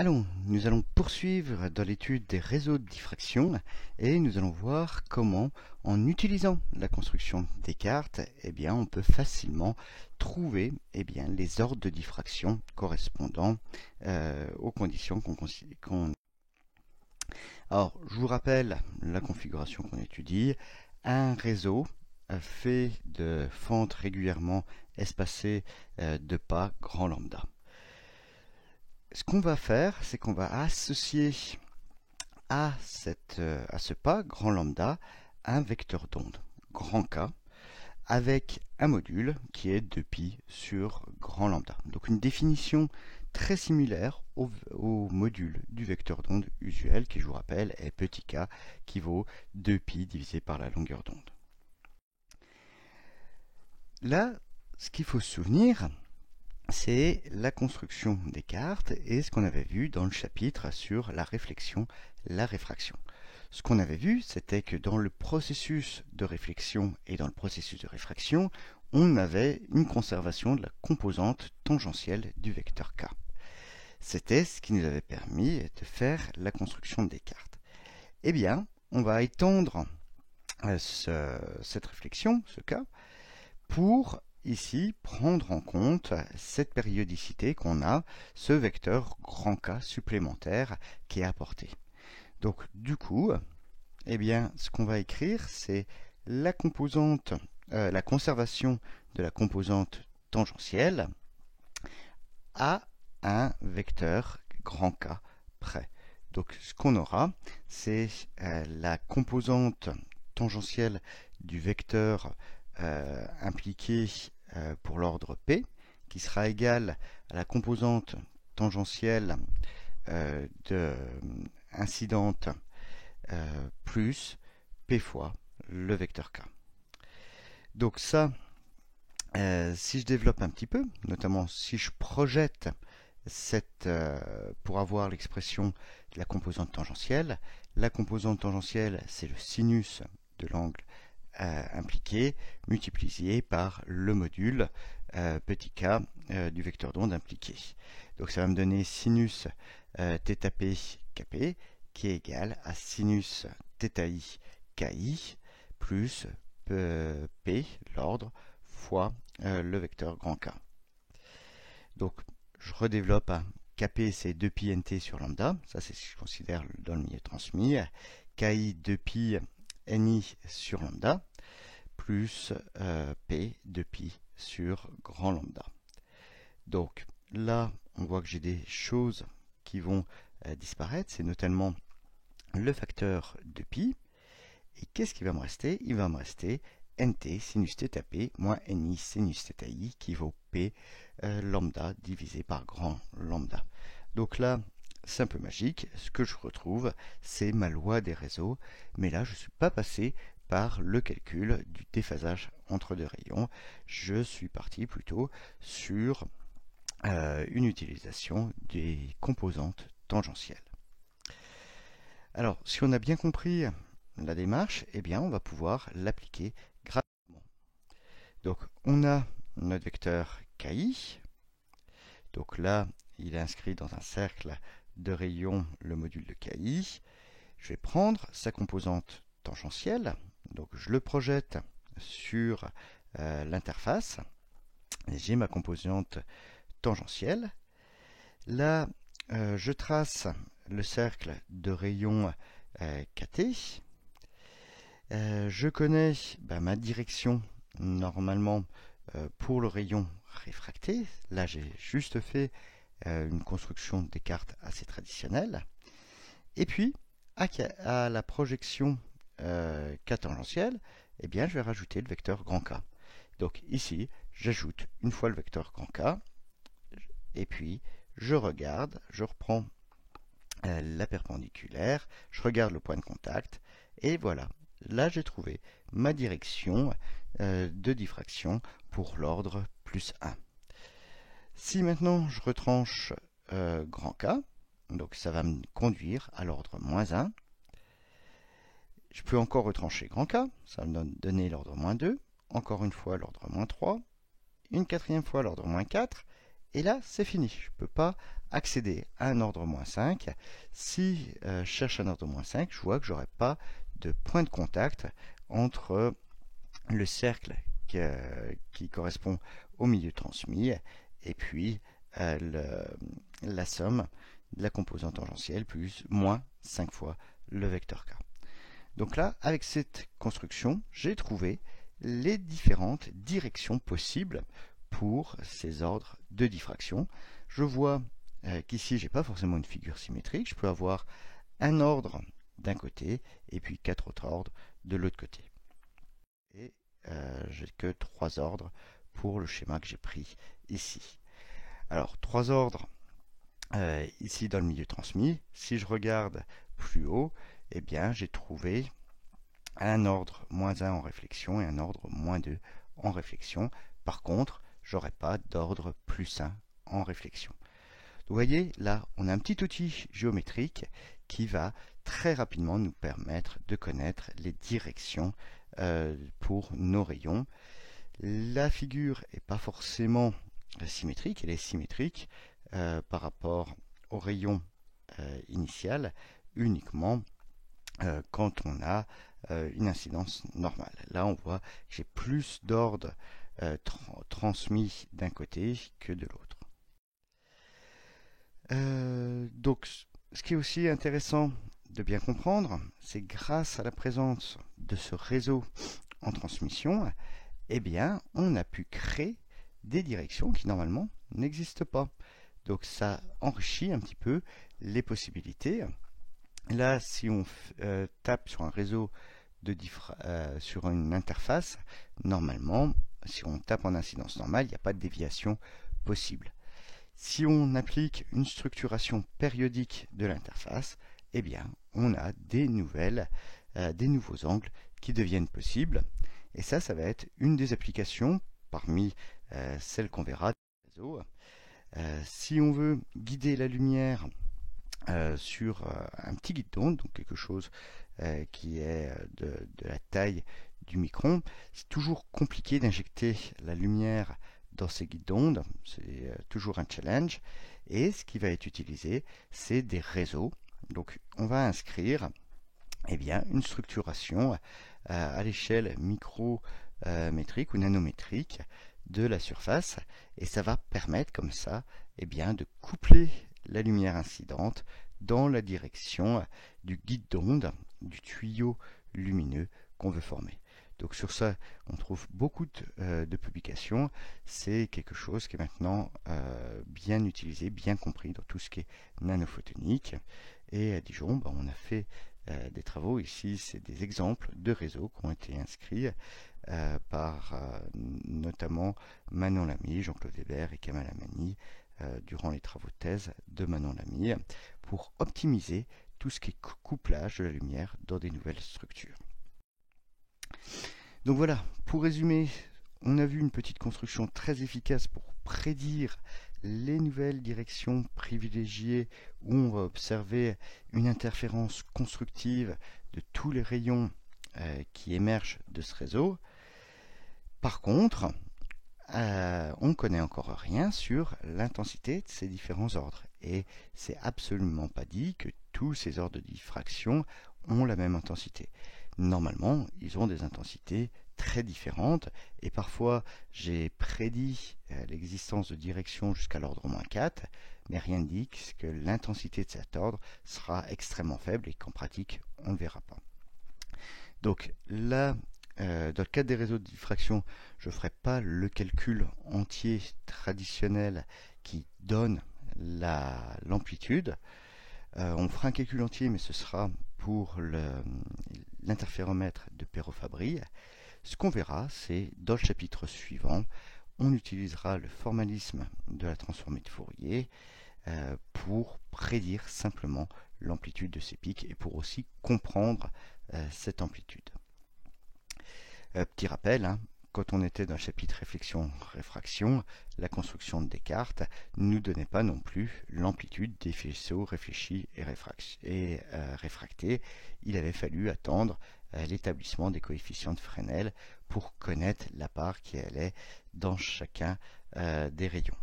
Allons, nous allons poursuivre dans l'étude des réseaux de diffraction et nous allons voir comment, en utilisant la construction des cartes, on peut facilement trouver les ordres de diffraction correspondant aux conditions qu'on. Alors, je vous rappelle la configuration qu'on étudie. Un réseau fait de fentes régulièrement espacées de pas grand lambda. Ce qu'on va faire, c'est qu'on va associer à ce pas grand lambda un vecteur d'onde grand K avec un module qui est 2π sur grand lambda. Donc une définition très similaire au module du vecteur d'onde usuel qui, je vous rappelle, est petit k qui vaut 2π divisé par la longueur d'onde. Là, ce qu'il faut se souvenir, c'est la construction des cartes et ce qu'on avait vu dans le chapitre sur la réflexion, la réfraction. Ce qu'on avait vu, c'était que dans le processus de réflexion et dans le processus de réfraction, on avait une conservation de la composante tangentielle du vecteur K. C'était ce qui nous avait permis de faire la construction des cartes. Eh bien, on va étendre cette réflexion, ce cas, pour ici prendre en compte cette périodicité qu'on a, ce vecteur grand K supplémentaire qui est apporté. Donc du coup, ce qu'on va écrire, c'est la composante, la conservation de la composante tangentielle à un vecteur grand K près. Donc ce qu'on aura, c'est la composante tangentielle du vecteur impliqué pour l'ordre P, qui sera égale à la composante tangentielle incidente plus P fois le vecteur K. Donc ça, si je développe un petit peu, notamment si je projette pour avoir l'expression de la composante tangentielle, c'est le sinus de l'angle impliqué multiplié par le module petit k du vecteur d'onde impliqué. Donc ça va me donner sinus θp kp qui est égal à sinus θi ki plus p, l'ordre, fois le vecteur grand K. Donc je redéveloppe kp c'est 2π nt sur lambda, ça c'est ce que je considère dans le milieu transmis, ki 2π ni sur lambda, plus p 2π sur grand lambda. Donc là, on voit que j'ai des choses qui vont disparaître, c'est notamment le facteur 2π. Et qu'est-ce qui va me rester? Il va me rester nt sinus θp moins ni sinus θi qui vaut p lambda divisé par grand lambda. Donc là, c'est un peu magique. Ce que je retrouve, c'est ma loi des réseaux. Mais là, je ne suis pas passé par le calcul du déphasage entre deux rayons. Je suis parti plutôt sur une utilisation des composantes tangentielles. Alors, si on a bien compris la démarche, on va pouvoir l'appliquer gratuitement. Donc, on a notre vecteur KI. Donc là, il est inscrit dans un cercle de rayons le module de KI. Je vais prendre sa composante tangentielle. Donc, je le projette sur l'interface. J'ai ma composante tangentielle. Là, je trace le cercle de rayons KT. Je connais ma direction normalement pour le rayon réfracté. Là, j'ai juste fait une construction des cartes assez traditionnelle. Et puis, à la projection K tangentielle, je vais rajouter le vecteur grand K. Donc ici, j'ajoute une fois le vecteur grand K, et puis je regarde, je reprends la perpendiculaire, je regarde le point de contact, et voilà. Là, j'ai trouvé ma direction de diffraction pour l'ordre plus 1. Si maintenant je retranche grand K, donc ça va me conduire à l'ordre moins 1. Je peux encore retrancher grand K, ça va me donner l'ordre moins 2. Encore une fois l'ordre moins 3. Une quatrième fois l'ordre moins 4. Et là, c'est fini. Je ne peux pas accéder à un ordre -5. Si je cherche un ordre -5, je vois que je n'aurai pas de point de contact entre le cercle qui correspond au milieu transmis et puis la somme de la composante tangentielle plus moins 5 fois le vecteur k. Donc là, avec cette construction, j'ai trouvé les différentes directions possibles pour ces ordres de diffraction. Je vois qu'ici, je n'ai pas forcément une figure symétrique. Je peux avoir un ordre d'un côté et puis 4 autres ordres de l'autre côté. Et j'ai que 3 ordres pour le schéma que j'ai pris ici. Alors, 3 ordres ici dans le milieu transmis. Si je regarde plus haut, eh bien, j'ai trouvé un ordre -1 en réflexion et un ordre -2 en réflexion. Par contre, j'aurai pas d'ordre +1 en réflexion. Vous voyez, là, on a un petit outil géométrique qui va très rapidement nous permettre de connaître les directions pour nos rayons. La figure n'est pas forcément symétrique, elle est symétrique par rapport au rayon initial uniquement quand on a une incidence normale. Là, on voit que j'ai plus d'ordre transmis d'un côté que de l'autre. Donc, ce qui est aussi intéressant de bien comprendre, c'est grâce à la présence de ce réseau en transmission, eh bien, on a pu créer des directions qui normalement n'existent pas. Donc, ça enrichit un petit peu les possibilités. Là, si on tape sur un réseau sur une interface, normalement, si on tape en incidence normale, il n'y a pas de déviation possible. Si on applique une structuration périodique de l'interface, eh bien, on a des nouveaux angles qui deviennent possibles. Et ça va être une des applications parmi celles qu'on verra dans le réseau. Si on veut guider la lumière sur un petit guide d'onde, donc quelque chose qui est de la taille du micron, c'est toujours compliqué d'injecter la lumière dans ces guides d'onde, c'est toujours un challenge, et ce qui va être utilisé, c'est des réseaux. Donc on va inscrire bien, une structuration à l'échelle micrométrique ou nanométrique de la surface, et ça va permettre comme ça bien, de coupler la lumière incidente dans la direction du guide d'onde, du tuyau lumineux qu'on veut former. Donc sur ça, on trouve beaucoup de publications. C'est quelque chose qui est maintenant bien utilisé, bien compris dans tout ce qui est nanophotonique. Et à Dijon, on a fait des travaux. Ici, c'est des exemples de réseaux qui ont été inscrits par notamment Manon Lamy, Jean-Claude Weber et Kamal Amani durant les travaux de thèse de Manon Lamy pour optimiser tout ce qui est couplage de la lumière dans des nouvelles structures. Donc voilà, pour résumer, on a vu une petite construction très efficace pour prédire les nouvelles directions privilégiées où on va observer une interférence constructive de tous les rayons qui émergent de ce réseau. Par contre, on ne connaît encore rien sur l'intensité de ces différents ordres. Et c'est absolument pas dit que tous ces ordres de diffraction ont la même intensité. Normalement, ils ont des intensités très différentes, et parfois j'ai prédit l'existence de directions jusqu'à l'ordre -4, mais rien ne dit que l'intensité de cet ordre sera extrêmement faible et qu'en pratique, on ne le verra pas. Donc là, dans le cadre des réseaux de diffraction, je ne ferai pas le calcul entier traditionnel qui donne l'amplitude. On fera un calcul entier, mais ce sera pour l'interféromètre de Perot-Fabry. Ce qu'on verra, c'est dans le chapitre suivant, on utilisera le formalisme de la transformée de Fourier pour prédire simplement l'amplitude de ces pics et pour aussi comprendre cette amplitude. Petit rappel, quand on était dans le chapitre réflexion-réfraction, la construction de Descartes ne nous donnait pas non plus l'amplitude des faisceaux réfléchis et réfractés. Il avait fallu attendre l'établissement des coefficients de Fresnel pour connaître la part qui allait dans chacun des rayons.